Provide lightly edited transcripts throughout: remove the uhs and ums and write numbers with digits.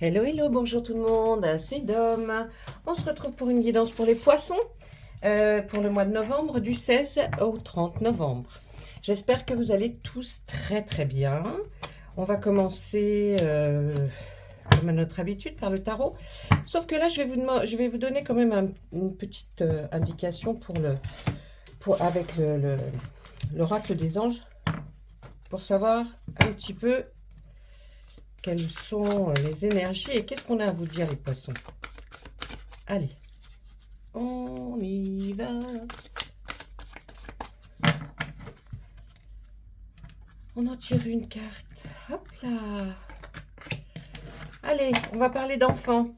Hello, hello, bonjour tout le monde, c'est Dom. On se retrouve pour une guidance pour les poissons pour le mois de novembre, du 16 au 30 novembre. J'espère que vous allez tous très très bien. On va commencer, comme à notre habitude, par le tarot. Sauf que là, je vais vous donner quand même une petite indication avec l'oracle des anges, pour savoir un petit peu quelles sont les énergies et qu'est-ce qu'on a à vous dire, les poissons. Allez, on y va. On en tire une carte. Hop là. Allez, on va parler d'enfants.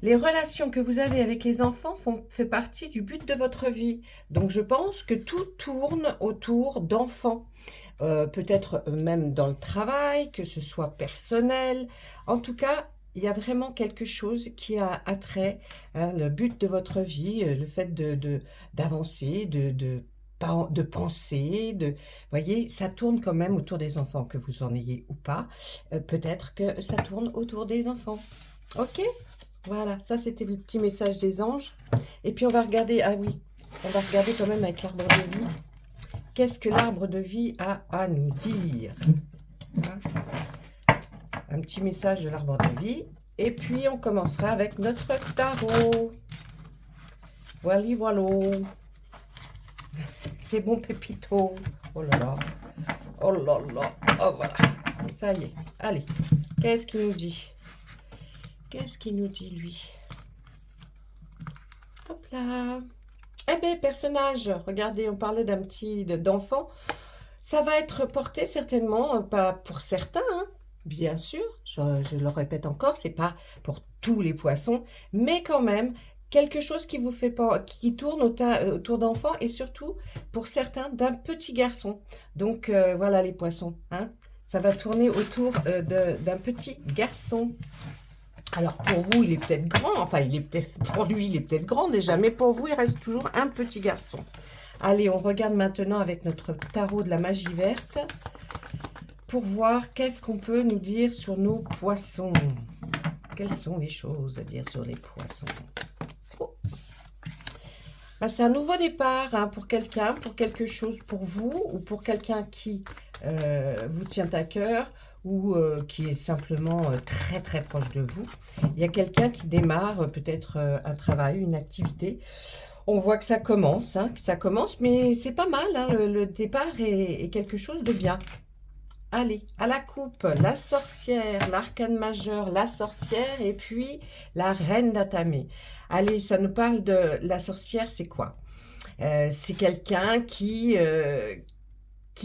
Les relations que vous avez avec les enfants fait partie du but de votre vie. Donc je pense que tout tourne autour d'enfants. Peut-être même dans le travail, que ce soit personnel. En tout cas, il y a vraiment quelque chose qui a attrait, hein, le but de votre vie, le fait d'avancer, de penser, voyez, ça tourne quand même autour des enfants, que vous en ayez ou pas. Peut-être que ça tourne autour des enfants. Ok? Voilà, ça c'était le petit message des anges. Et puis on va regarder, ah oui, on va regarder quand même avec l'arbre de vie. Qu'est-ce que l'arbre de vie a à nous dire? Hein? Un petit message de l'arbre de vie. Et puis on commencera avec notre tarot. Voilà, voilà. C'est bon, Pépito. Oh là là. Oh là là. Oh voilà. Ça y est. Allez. Qu'est-ce qu'il nous dit? Qu'est-ce qu'il nous dit, lui? Hop là. Eh bien, personnage. Regardez, on parlait d'enfant. Ça va être porté certainement, pas pour certains, hein, bien sûr, je le répète encore, c'est pas pour tous les poissons, mais quand même, quelque chose qui vous fait pas, qui tourne autour d'enfants et surtout, pour certains, d'un petit garçon. Donc, voilà les poissons, hein, ça va tourner autour d'un petit garçon. Alors, pour vous, il est peut-être grand, enfin, pour lui, il est peut-être grand déjà, mais pour vous, il reste toujours un petit garçon. Allez, on regarde maintenant avec notre tarot de la magie verte pour voir qu'est-ce qu'on peut nous dire sur nos poissons. Quelles sont les choses à dire sur les poissons? Oh. Ben, c'est un nouveau départ, hein, pour quelqu'un, pour quelque chose pour vous, ou pour quelqu'un qui vous tient à cœur, ou qui est simplement très très proche de vous. Il y a quelqu'un qui démarre peut-être un travail, une activité. On voit que ça commence, hein, mais c'est pas mal, hein, le départ est quelque chose de bien. Allez, à la coupe, la sorcière, l'arcane majeur, la sorcière et puis la reine d'Atamé. Allez, ça nous parle de la sorcière, c'est quoi? C'est quelqu'un qui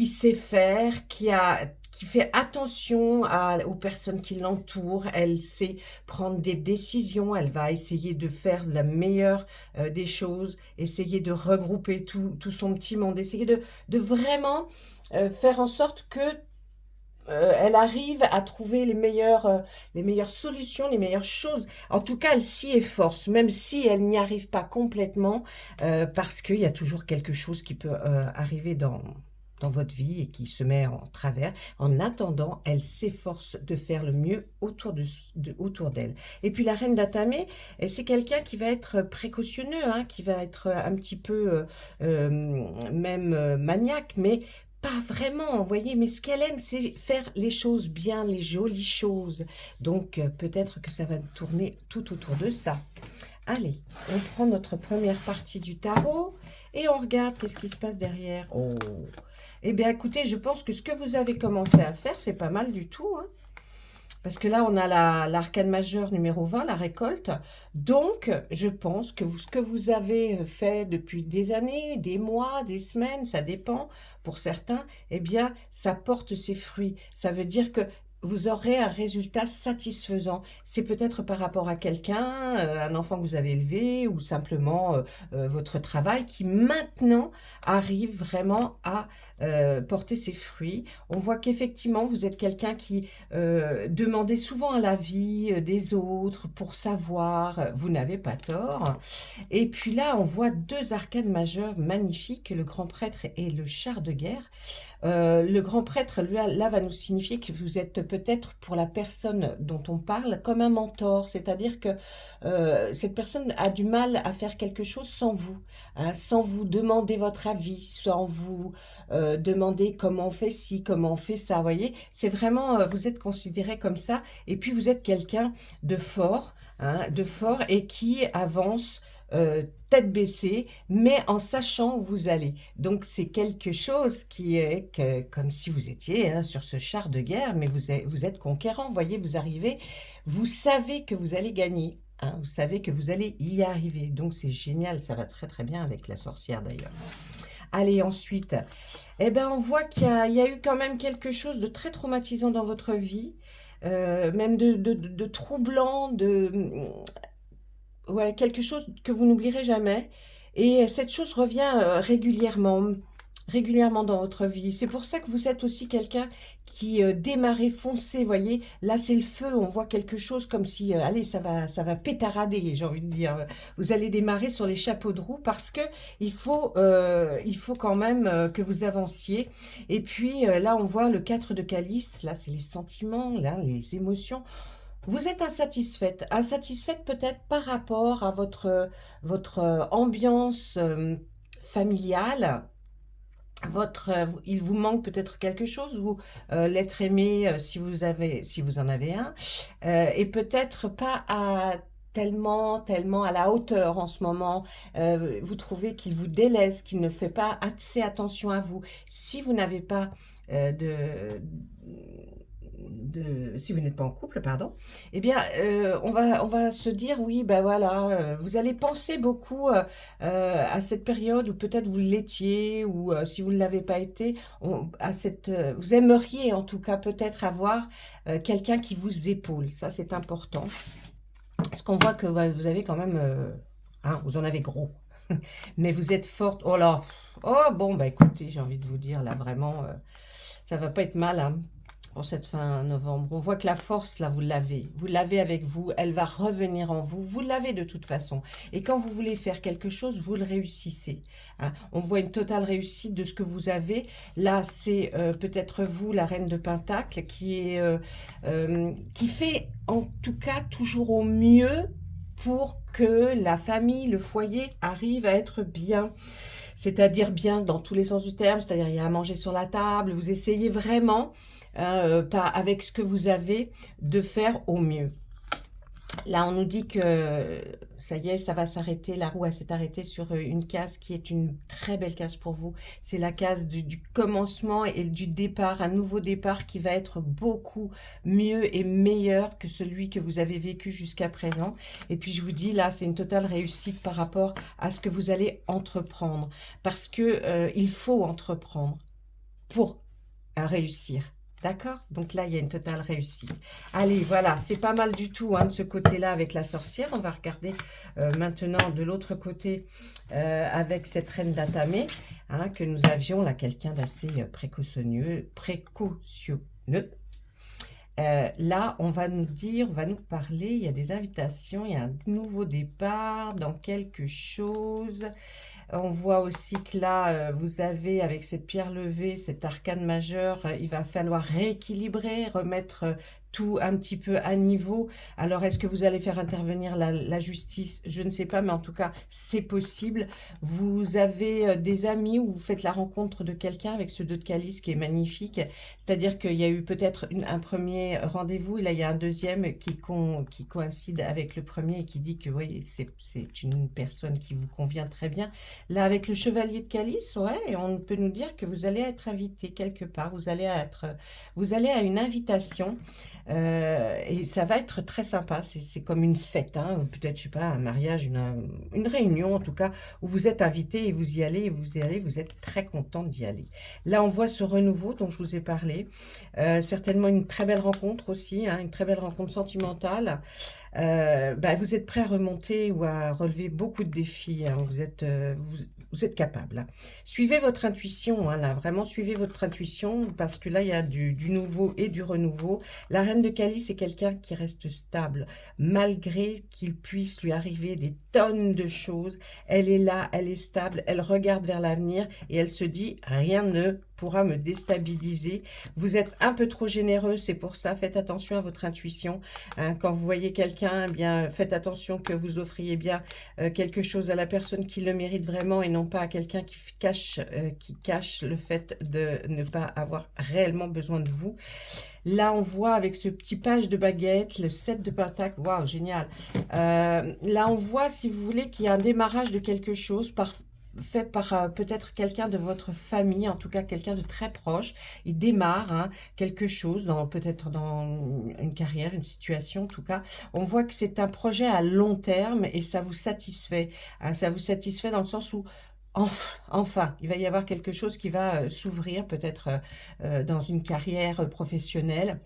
sait faire, qui fait attention aux personnes qui l'entourent. Elle sait prendre des décisions. Elle va essayer de faire la meilleure des choses, essayer de regrouper tout son petit monde, essayer de vraiment faire en sorte que elle arrive à trouver les meilleures solutions, les meilleures choses. En tout cas, elle s'y efforce, même si elle n'y arrive pas complètement, parce qu'il y a toujours quelque chose qui peut arriver dans votre vie et qui se met en travers. En attendant, elle s'efforce de faire le mieux autour d'elle. Et puis la reine d'Atamé, c'est quelqu'un qui va être précautionneux, hein, qui va être un petit peu même maniaque, mais pas vraiment, vous voyez, mais ce qu'elle aime, c'est faire les choses bien, les jolies choses. Donc, peut-être que ça va tourner tout autour de ça. Allez, on prend notre première partie du tarot et on regarde qu'est-ce qui se passe derrière. Oh, eh bien, écoutez, je pense que ce que vous avez commencé à faire, c'est pas mal du tout, hein. Parce que là, on a l'arcane majeur numéro 20, la récolte. Donc, je pense que ce que vous avez fait depuis des années, des mois, des semaines, ça dépend pour certains, eh bien, ça porte ses fruits. Ça veut dire que vous aurez un résultat satisfaisant. C'est peut-être par rapport à quelqu'un, un enfant que vous avez élevé, ou simplement votre travail qui maintenant arrive vraiment à porter ses fruits. On voit qu'effectivement, vous êtes quelqu'un qui demandez souvent à la vie des autres pour savoir, vous n'avez pas tort. Et puis là, on voit deux arcanes majeures magnifiques, le grand prêtre et le char de guerre. Le grand prêtre, lui, là, va nous signifier que vous êtes peut-être pour la personne dont on parle comme un mentor, c'est-à-dire que cette personne a du mal à faire quelque chose sans vous, hein, sans vous demander votre avis, sans vous demander comment on fait ci, comment on fait ça, vous voyez, c'est vraiment, vous êtes considéré comme ça, et puis vous êtes quelqu'un de fort, hein, de fort et qui avance tête baissée, mais en sachant où vous allez. Donc c'est quelque chose qui est comme si vous étiez hein, sur ce char de guerre, mais vous êtes conquérant, vous voyez, vous arrivez, vous savez que vous allez gagner, hein, vous savez que vous allez y arriver. Donc c'est génial, ça va très très bien avec la sorcière d'ailleurs. Allez, ensuite, eh ben, on voit qu'il y a eu quand même quelque chose de très traumatisant dans votre vie, même de troublant, ouais, quelque chose que vous n'oublierez jamais. Et cette chose revient régulièrement dans votre vie. C'est pour ça que vous êtes aussi quelqu'un qui démarrez, foncez, voyez. Là, c'est le feu, on voit quelque chose comme si, allez, ça va pétarader, j'ai envie de dire. Vous allez démarrer sur les chapeaux de roue parce que il faut quand même que vous avanciez. Et puis là, on voit le 4 de calice, là, c'est les sentiments, là, les émotions. Vous êtes insatisfaite, insatisfaite peut-être par rapport à votre ambiance familiale, il vous manque peut-être quelque chose ou l'être aimé si vous en avez un, et peut-être pas tellement à la hauteur en ce moment. Vous trouvez qu'il vous délaisse, qu'il ne fait pas assez attention à vous. Si vous n'avez pas si vous n'êtes pas en couple, pardon, eh bien, on va se dire, oui, ben voilà, vous allez penser beaucoup à cette période où peut-être vous l'étiez, ou si vous ne l'avez pas été, vous aimeriez en tout cas peut-être avoir quelqu'un qui vous épaule. Ça, c'est important. Parce qu'on voit que vous avez quand même, hein, vous en avez gros, mais vous êtes forte. Oh là, oh bon, bah écoutez, j'ai envie de vous dire, là, vraiment, ça va pas être mal, hein, pour cette fin novembre. On voit que la force, là, vous l'avez avec vous, elle va revenir en vous, vous l'avez de toute façon. Et quand vous voulez faire quelque chose, vous le réussissez, hein. On voit une totale réussite de ce que vous avez. Là, c'est peut-être vous, la reine de Pentacle, qui fait en tout cas toujours au mieux pour que la famille, le foyer arrive à être bien. C'est-à-dire bien dans tous les sens du terme, c'est-à-dire il y a à manger sur la table, vous essayez vraiment, pas avec ce que vous avez, de faire au mieux. Là, on nous dit que ça y est, ça va s'arrêter, la roue s'est arrêtée sur une case qui est une très belle case pour vous. C'est la case du commencement et du départ, un nouveau départ qui va être beaucoup mieux et meilleur que celui que vous avez vécu jusqu'à présent. Et puis, je vous dis, là, c'est une totale réussite par rapport à ce que vous allez entreprendre. Parce que il faut entreprendre pour réussir. D'accord? Donc là, il y a une totale réussite. Allez, voilà, c'est pas mal du tout hein, de ce côté-là avec la sorcière. On va regarder maintenant de l'autre côté avec cette reine d'Atamé hein, que nous avions, là, quelqu'un d'assez précautionneux. Là, on va nous dire, on va nous parler, il y a des invitations, il y a un nouveau départ dans quelque chose. On voit aussi que là, vous avez, avec cette pierre levée, cet arcane majeur, il va falloir rééquilibrer, remettre tout un petit peu à niveau. Alors, est-ce que vous allez faire intervenir la justice? Je ne sais pas, mais en tout cas, c'est possible. Vous avez des amis ou vous faites la rencontre de quelqu'un avec ce 2 de calice qui est magnifique. C'est-à-dire qu'il y a eu peut-être un premier rendez-vous et là, il y a un deuxième qui coïncide avec le premier et qui dit que oui, c'est une personne qui vous convient très bien. Là, avec le chevalier de calice, ouais, et on peut nous dire que vous allez être invité quelque part. Vous allez à une invitation et ça va être très sympa. C'est comme une fête, hein, peut-être, je sais pas, un mariage, une réunion en tout cas, où vous êtes invité et vous y allez, vous êtes très content d'y aller. Là, on voit ce renouveau dont je vous ai parlé. Certainement une très belle rencontre aussi, hein, une très belle rencontre sentimentale. Vous êtes prêt à remonter ou à relever beaucoup de défis, hein. Vous êtes capable, hein. Suivez votre intuition, hein, là, vraiment suivez votre intuition parce que là, il y a du nouveau et du renouveau. La reine de calice est quelqu'un qui reste stable, malgré qu'il puisse lui arriver des tonnes de choses. Elle est là, elle est stable, elle regarde vers l'avenir et elle se dit, rien ne pourra me déstabiliser. Vous êtes un peu trop généreux, c'est pour ça. Faites attention à votre intuition. Hein. Quand vous voyez quelqu'un, eh bien, faites attention que vous offriez bien quelque chose à la personne qui le mérite vraiment et non pas à quelqu'un qui cache le fait de ne pas avoir réellement besoin de vous. Là, on voit avec ce petit page de baguette, le 7 de pentacle, waouh, génial. Là, on voit, si vous voulez, qu'il y a un démarrage de quelque chose fait par peut-être quelqu'un de votre famille, en tout cas quelqu'un de très proche. Il démarre hein, quelque chose, peut-être dans une carrière, une situation, en tout cas. On voit que c'est un projet à long terme et ça vous satisfait. Hein, ça vous satisfait dans le sens où enfin, il va y avoir quelque chose qui va s'ouvrir, peut-être dans une carrière professionnelle,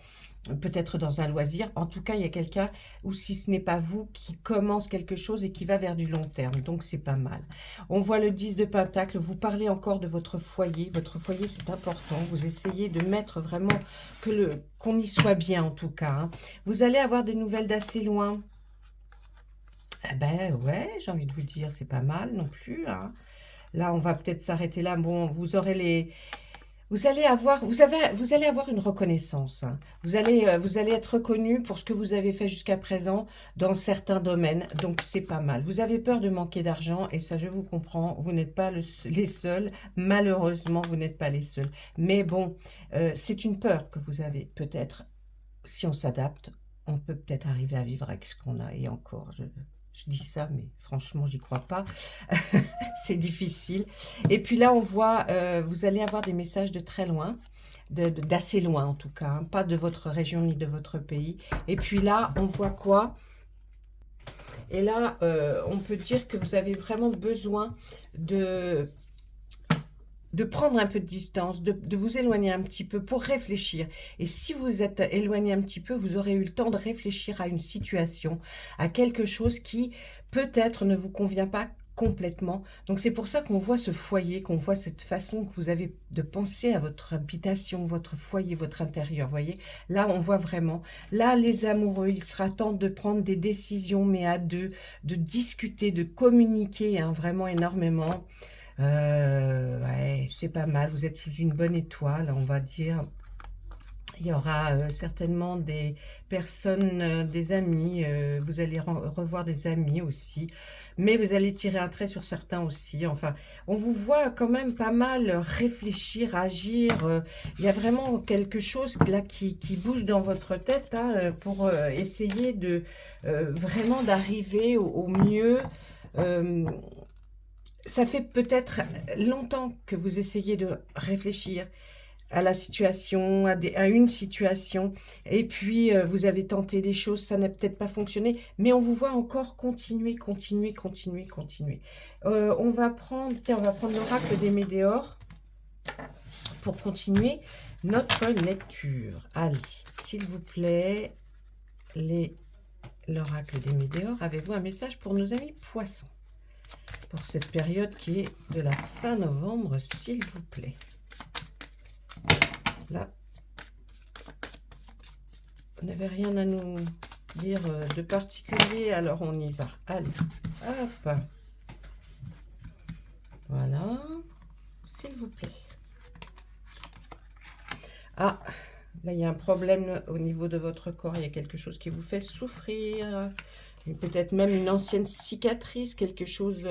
peut-être dans un loisir. En tout cas, il y a quelqu'un, ou si ce n'est pas vous, qui commence quelque chose et qui va vers du long terme. Donc, c'est pas mal. On voit le 10 de Pentacle. Vous parlez encore de votre foyer. Votre foyer, c'est important. Vous essayez de mettre vraiment qu'on y soit bien, en tout cas. Hein. Vous allez avoir des nouvelles d'assez loin. Eh ben ouais, j'ai envie de vous dire, c'est pas mal non plus. Hein. Là, on va peut-être s'arrêter là. Bon, vous allez avoir une reconnaissance. Hein. Vous allez être reconnu pour ce que vous avez fait jusqu'à présent dans certains domaines. Donc, c'est pas mal. Vous avez peur de manquer d'argent et ça, je vous comprends. Vous n'êtes pas les seuls. Malheureusement, vous n'êtes pas les seuls. Mais bon, c'est une peur que vous avez. Peut-être, si on s'adapte, on peut peut-être arriver à vivre avec ce qu'on a. Et encore, je dis ça, mais franchement, j'y crois pas. C'est difficile. Et puis là, on voit, vous allez avoir des messages de très loin, d'assez loin en tout cas, hein, pas de votre région ni de votre pays. Et puis là, on voit quoi? Et là, on peut dire que vous avez vraiment besoin de prendre un peu de distance, de vous éloigner un petit peu pour réfléchir. Et si vous êtes éloigné un petit peu, vous aurez eu le temps de réfléchir à une situation, à quelque chose qui peut-être ne vous convient pas complètement. Donc c'est pour ça qu'on voit ce foyer, qu'on voit cette façon que vous avez de penser à votre habitation, votre foyer, votre intérieur, voyez. Là, on voit vraiment. Là, les amoureux, il sera temps de prendre des décisions, mais à deux, de discuter, de communiquer, hein, vraiment énormément. Ouais, c'est pas mal. Vous êtes sous une bonne étoile, on va dire. Il y aura certainement des personnes, des amis. Vous allez revoir des amis aussi. Mais vous allez tirer un trait sur certains aussi. Enfin, on vous voit quand même pas mal réfléchir, agir. Il y a vraiment quelque chose là qui bouge dans votre tête hein, pour essayer de vraiment d'arriver au mieux. Ça fait peut-être longtemps que vous essayez de réfléchir à la situation, à une situation, et puis vous avez tenté des choses, ça n'a peut-être pas fonctionné, mais on vous voit encore continuer, continuer, continuer, continuer. On va prendre l'oracle des Médéors pour continuer notre lecture. Allez, s'il vous plaît, l'oracle des Médéors, avez-vous un message pour nos amis poissons pour cette période qui est de la fin novembre, s'il vous plaît. Là, vous n'avez rien à nous dire de particulier, alors on y va. Allez, hop. Voilà, s'il vous plaît. Ah, là, il y a un problème au niveau de votre corps. Il y a quelque chose qui vous fait souffrir. Peut-être même une ancienne cicatrice, quelque chose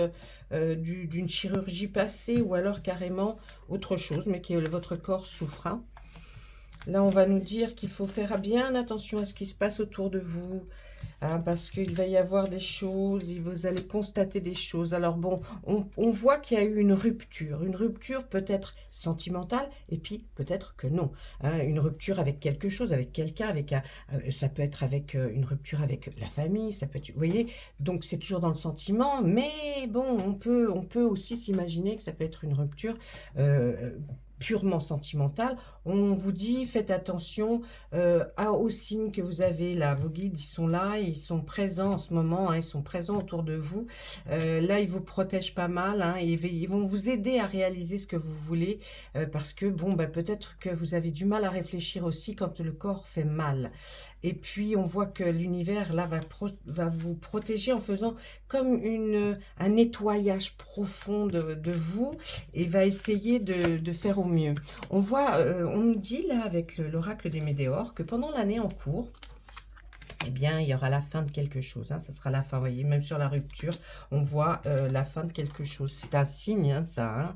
d'une chirurgie passée ou alors carrément autre chose, mais que votre corps souffre. Hein. Là, on va nous dire qu'il faut faire bien attention à ce qui se passe autour de vous, hein, parce qu'il va y avoir des choses, vous allez constater des choses. Alors bon, on voit qu'il y a eu une rupture peut-être sentimentale, et puis peut-être que non. Hein, une rupture avec quelque chose, avec quelqu'un, ça peut être avec une rupture avec la famille, ça peut être, vous voyez, donc c'est toujours dans le sentiment, mais bon, on peut aussi s'imaginer que ça peut être une rupture purement sentimentale. On vous dit, faites attention aux signes que vous avez là. Vos guides, ils sont là, ils sont présents en ce moment, hein, ils sont présents autour de vous. Là, ils vous protègent pas mal, hein, et ils vont vous aider à réaliser ce que vous voulez, parce que, bon, bah, peut-être que vous avez du mal à réfléchir aussi quand le corps fait mal. Et puis, on voit que l'univers, là, va vous protéger en faisant comme un nettoyage profond de vous, et va essayer de faire au mieux. On voit, on nous dit là avec l'oracle des Météores que pendant l'année en cours, eh bien, il y aura la fin de quelque chose. Hein, ça sera la fin, vous voyez, même sur la rupture, on voit la fin de quelque chose. C'est un signe, hein, ça.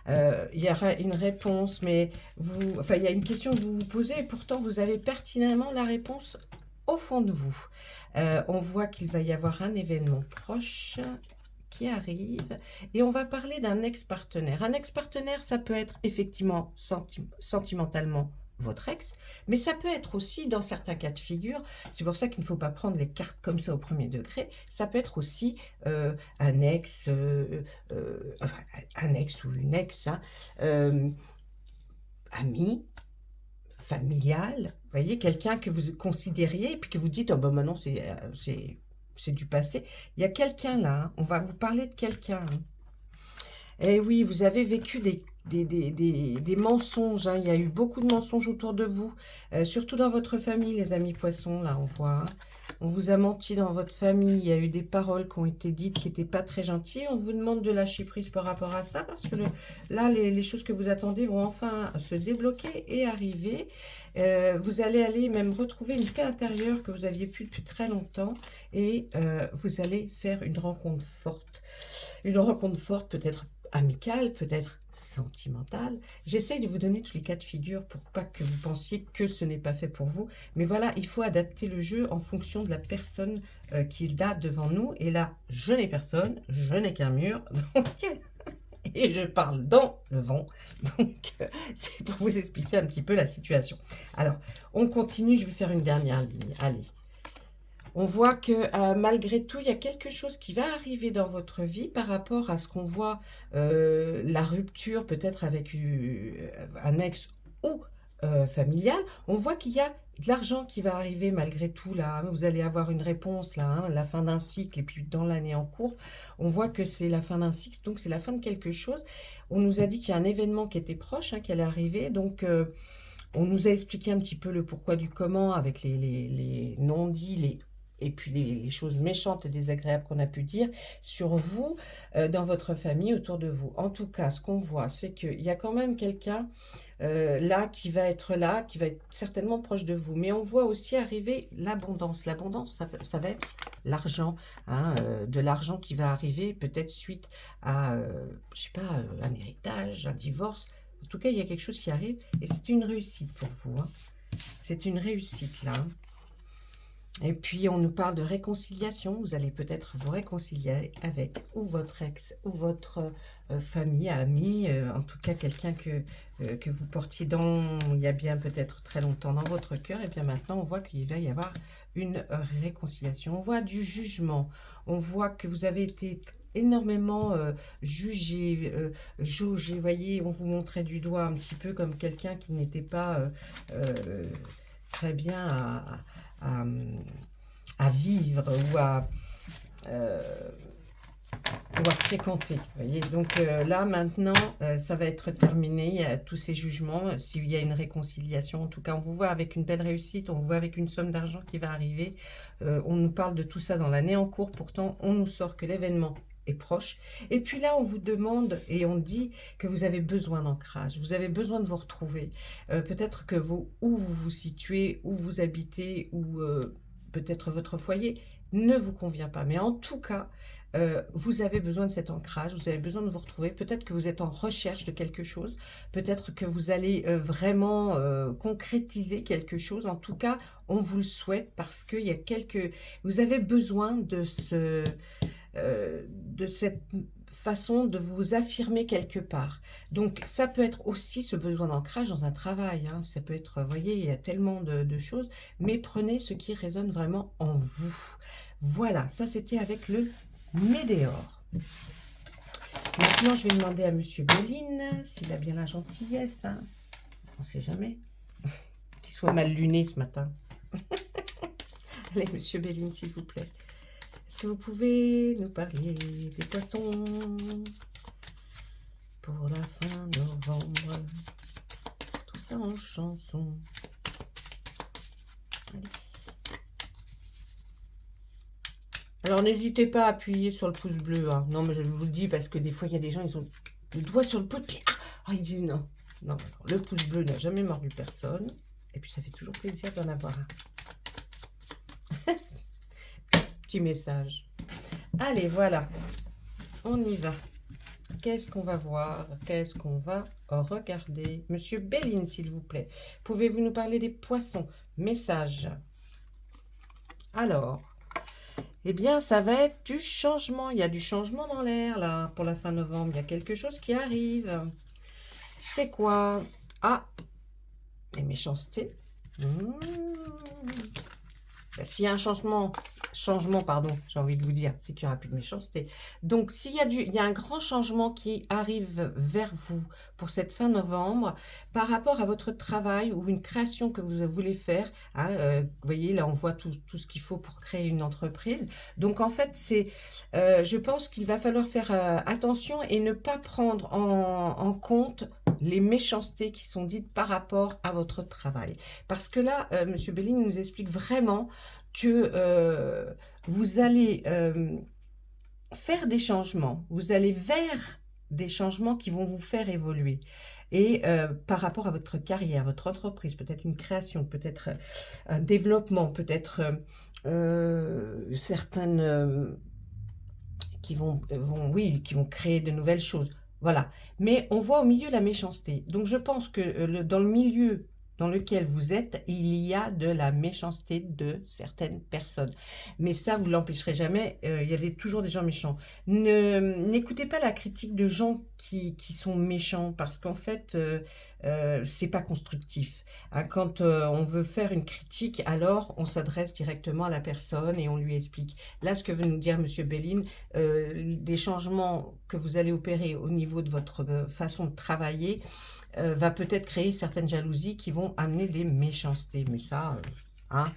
Hein. Il y aura une réponse, mais enfin, il y a une question que vous vous posez et pourtant vous avez pertinemment la réponse au fond de vous. On voit qu'il va y avoir un événement proche qui arrive et on va parler d'un ex-partenaire. Un ex-partenaire, ça peut être effectivement sentimentalement votre ex, mais ça peut être aussi dans certains cas de figure, c'est pour ça qu'il ne faut pas prendre les cartes comme ça au premier degré, ça peut être aussi un ex ou une ex, hein, ami, familial, vous voyez, quelqu'un que vous considériez et puis que vous dites, oh ben maintenant c'est du passé. Il y a quelqu'un là, hein, on va vous parler de quelqu'un. Hein. Eh oui, vous avez vécu des mensonges, hein. Il y a eu beaucoup de mensonges autour de vous, surtout dans votre famille, les amis poissons, là, on voit. Hein. On vous a menti dans votre famille, il y a eu des paroles qui ont été dites qui n'étaient pas très gentilles. On vous demande de lâcher prise par rapport à ça, parce que là, les choses que vous attendez vont enfin se débloquer et arriver. Vous allez aller même retrouver une paix intérieure que vous aviez plus depuis très longtemps, et vous allez faire une rencontre forte. Une rencontre forte, peut-être amicale, peut-être sentimentale. J'essaye de vous donner tous les cas de figure pour pas que vous pensiez que ce n'est pas fait pour vous. Mais voilà, il faut adapter le jeu en fonction de la personne qu'il a devant nous. Et là, je n'ai personne, je n'ai qu'un mur. Donc, et je parle dans le vent. Donc, c'est pour vous expliquer un petit peu la situation. Alors, on continue. Je vais faire une dernière ligne. Allez. On voit que malgré tout, il y a quelque chose qui va arriver dans votre vie par rapport à ce qu'on voit, la rupture peut-être avec un ex ou familial. On voit qu'il y a de l'argent qui va arriver malgré tout là. Hein. Vous allez avoir une réponse là, hein, la fin d'un cycle et puis dans l'année en cours, on voit que c'est la fin d'un cycle, donc c'est la fin de quelque chose. On nous a dit qu'il y a un événement qui était proche, hein, qui allait arriver, donc... on nous a expliqué un petit peu le pourquoi du comment avec les non-dits, et puis les choses méchantes et désagréables qu'on a pu dire sur vous, dans votre famille, autour de vous. En tout cas, ce qu'on voit, c'est qu'il y a quand même quelqu'un là, qui va être certainement proche de vous. Mais on voit aussi arriver l'abondance. L'abondance, ça va être l'argent, hein, de l'argent qui va arriver peut-être suite à, je sais pas, un héritage, un divorce. En tout cas, il y a quelque chose qui arrive et c'est une réussite pour vous. Hein. C'est une réussite là. Hein. Et puis, on nous parle de réconciliation. Vous allez peut-être vous réconcilier avec ou votre ex ou votre famille, ami, en tout cas quelqu'un que vous portiez il y a bien peut-être très longtemps dans votre cœur. Et bien maintenant, on voit qu'il va y avoir une réconciliation. On voit du jugement. On voit que vous avez été énormément jugé, jaugé. Vous voyez, on vous montrait du doigt un petit peu comme quelqu'un qui n'était pas très bien à vivre ou à fréquenter. Vous voyez, donc là maintenant ça va être terminé. Il y a tous ces jugements. S'il y a une réconciliation, en tout cas on vous voit avec une belle réussite, on vous voit avec une somme d'argent qui va arriver. On nous parle de tout ça dans l'année en cours, pourtant on nous sort que l'événement est proche. Et puis là, on vous demande et on dit que vous avez besoin d'ancrage, vous avez besoin de vous retrouver. Peut-être que où vous vous situez, où vous habitez, ou peut-être votre foyer ne vous convient pas. Mais en tout cas, vous avez besoin de cet ancrage, vous avez besoin de vous retrouver. Peut-être que vous êtes en recherche de quelque chose, peut-être que vous allez vraiment concrétiser quelque chose. En tout cas, on vous le souhaite parce qu'il y a vous avez besoin de cette façon de vous affirmer quelque part. Donc, ça peut être aussi ce besoin d'ancrage dans un travail. Hein. Ça peut être, vous voyez, il y a tellement de choses, mais prenez ce qui résonne vraiment en vous. Voilà, ça c'était avec le Météore. Maintenant, je vais demander à Monsieur Béline s'il a bien la gentillesse. Hein. On ne sait jamais. Qu'il soit mal luné ce matin. Allez, Monsieur Béline, s'il vous plaît. Est-ce que vous pouvez nous parler des poissons pour la fin novembre? Tout ça en chanson. Allez. Alors, n'hésitez pas à appuyer sur le pouce bleu. Hein. Non, mais je vous le dis parce que des fois, il y a des gens, ils ont le doigt sur le pot de pied. Ah, ils disent non. Non, non, le pouce bleu n'a jamais mordu personne. Et puis, ça fait toujours plaisir d'en avoir un. Petit message. Allez, voilà. On y va. Qu'est-ce qu'on va voir? Qu'est-ce qu'on va regarder? Monsieur Béline, s'il vous plaît. Pouvez-vous nous parler des poissons? Message. Alors, eh bien, ça va être du changement. Il y a du changement dans l'air, là, pour la fin novembre. Il y a quelque chose qui arrive. C'est quoi? Ah, les méchancetés. Ben, s'il y a un changement, pardon, j'ai envie de vous dire, c'est qu'il n'y aura plus de méchanceté. Donc, il y a un grand changement qui arrive vers vous pour cette fin novembre par rapport à votre travail ou une création que vous voulez faire. Hein, vous voyez, là, on voit tout ce qu'il faut pour créer une entreprise. Donc, en fait, je pense qu'il va falloir faire attention et ne pas prendre en compte les méchancetés qui sont dites par rapport à votre travail. Parce que là, Monsieur Belling nous explique vraiment que vous allez faire des changements, vous allez vers des changements qui vont vous faire évoluer. Et par rapport à votre carrière, votre entreprise, peut-être une création, peut-être un développement, peut-être certaines qui vont créer de nouvelles choses. Voilà. Mais on voit au milieu la méchanceté. Donc je pense que dans le milieu dans lequel vous êtes, il y a de la méchanceté de certaines personnes. Mais ça, vous ne l'empêcherez jamais, il y a toujours des gens méchants. N'écoutez pas la critique de gens qui sont méchants, parce qu'en fait, c'est pas constructif. Hein, quand on veut faire une critique, alors on s'adresse directement à la personne et on lui explique. Là, ce que veut nous dire Monsieur Béline, des changements que vous allez opérer au niveau de votre façon de travailler, va peut-être créer certaines jalousies qui vont amener des méchancetés. Mais ça, hein.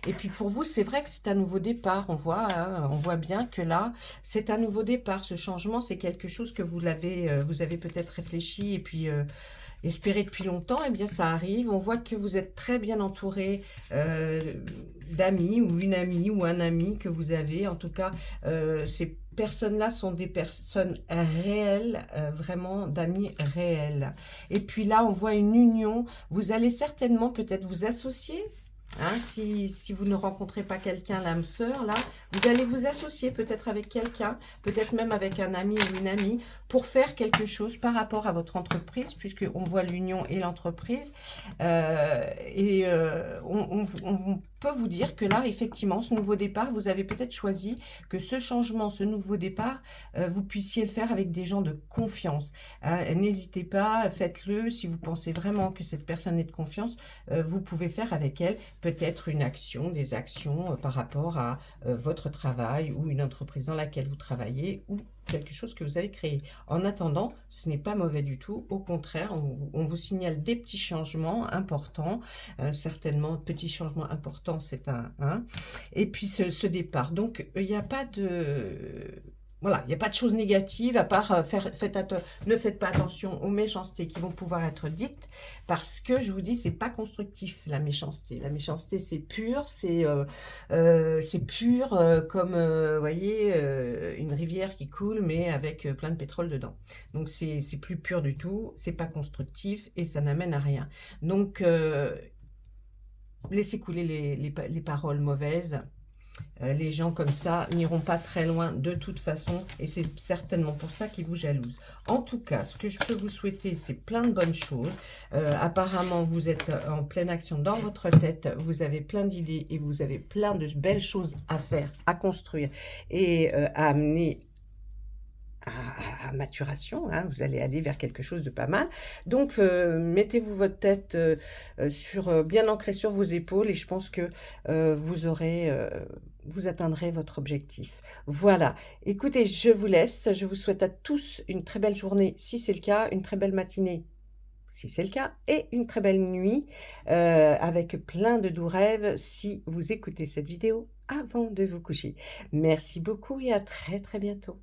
Et puis pour vous, c'est vrai que c'est un nouveau départ. On voit bien que là, c'est un nouveau départ. Ce changement, c'est quelque chose que vous avez peut-être réfléchi et puis espéré depuis longtemps. Eh bien, ça arrive. On voit que vous êtes très bien entouré d'amis ou une amie ou un ami que vous avez. En tout cas, ces personnes-là sont des personnes réelles, vraiment d'amis réels. Et puis là, on voit une union. Vous allez certainement peut-être vous associer. Hein, si vous ne rencontrez pas quelqu'un, l'âme sœur, là, vous allez vous associer peut-être avec quelqu'un, peut-être même avec un ami ou une amie, pour faire quelque chose par rapport à votre entreprise, puisqu'on voit l'union et l'entreprise. On peut vous dire que là, effectivement, ce nouveau départ, vous avez peut-être choisi que ce changement, ce nouveau départ, vous puissiez le faire avec des gens de confiance. Hein, n'hésitez pas, faites-le. Si vous pensez vraiment que cette personne est de confiance, vous pouvez faire avec elle peut-être une action, des actions par rapport à votre travail ou une entreprise dans laquelle vous travaillez ou quelque chose que vous avez créé. En attendant, ce n'est pas mauvais du tout. Au contraire, on vous signale des petits changements importants. Certainement, petits changements importants, c'est un 1. Et puis, ce départ. Donc, il n'y a pas de... Voilà, il n'y a pas de choses négatives, à part ne faites pas attention aux méchancetés qui vont pouvoir être dites, parce que je vous dis, c'est pas constructif, la méchanceté. La méchanceté, c'est pur, c'est pur comme, voyez, une rivière qui coule, mais avec plein de pétrole dedans. Donc, c'est plus pur du tout, c'est pas constructif et ça n'amène à rien. Donc, laissez couler les paroles mauvaises. Les gens comme ça n'iront pas très loin de toute façon et c'est certainement pour ça qu'ils vous jalousent. En tout cas, ce que je peux vous souhaiter, c'est plein de bonnes choses. Apparemment, vous êtes en pleine action dans votre tête, vous avez plein d'idées et vous avez plein de belles choses à faire, à construire et à amener à maturation, hein, vous allez aller vers quelque chose de pas mal. Donc, mettez-vous votre tête bien ancrée sur vos épaules et je pense que vous atteindrez votre objectif. Voilà, écoutez, je vous laisse, je vous souhaite à tous une très belle journée, si c'est le cas, une très belle matinée, si c'est le cas, et une très belle nuit, avec plein de doux rêves, si vous écoutez cette vidéo avant de vous coucher. Merci beaucoup et à très très bientôt.